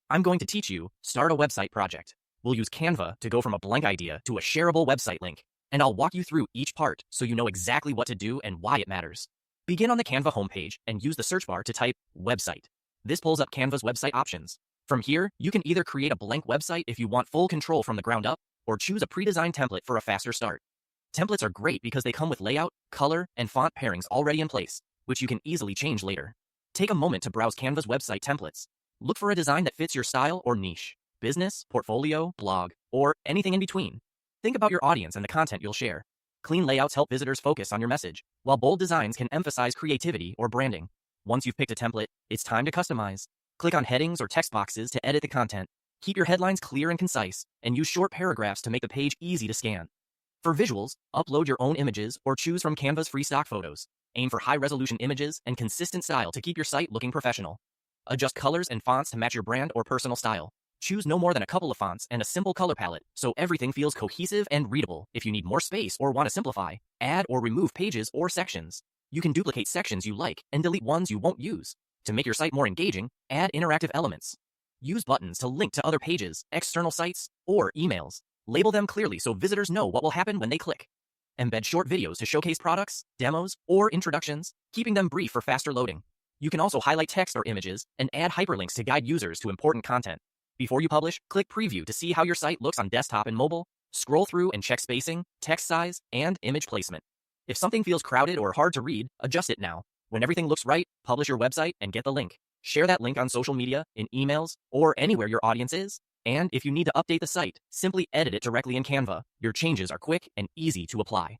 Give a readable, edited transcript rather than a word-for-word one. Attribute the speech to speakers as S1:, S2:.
S1: I'm going to teach you start a website project. We'll use Canva to go from a blank idea to a shareable website link, and I'll walk you through each part so you know exactly what to do and why it matters. Begin on the Canva homepage and use the search bar to type website. This pulls up Canva's website options. From here, you can either create a blank website if you want full control from the ground up, or choose a pre-designed template for a faster start. Templates are great because they come with layout, color, and font pairings already in place, which you can easily change later. Take a moment to browse Canva's website templates. Look for a design that fits your style or niche, business, portfolio, blog, or anything in between. Think about your audience and the content you'll share. Clean layouts help visitors focus on your message, while bold designs can emphasize creativity or branding. Once you've picked a template, it's time to customize. Click on headings or text boxes to edit the content. Keep your headlines clear and concise, and use short paragraphs to make the page easy to scan. For visuals, upload your own images or choose from Canva's free stock photos. Aim for high-resolution images and consistent style to keep your site looking professional. Adjust colors and fonts to match your brand or personal style. Choose no more than a couple of fonts and a simple color palette so everything feels cohesive and readable. If you need more space or want to simplify, add or remove pages or sections. You can duplicate sections you like and delete ones you won't use. To make your site more engaging, add interactive elements. Use buttons to link to other pages, external sites, or emails. Label them clearly so visitors know what will happen when they click. Embed short videos to showcase products, demos, or introductions, keeping them brief for faster loading. You can also highlight text or images and add hyperlinks to guide users to important content. Before you publish, click Preview to see how your site looks on desktop and mobile. Scroll through and check spacing, text size, and image placement. If something feels crowded or hard to read, adjust it now. When everything looks right, publish your website and get the link. Share that link on social media, in emails, or anywhere your audience is. And if you need to update the site, simply edit it directly in Canva. Your changes are quick and easy to apply.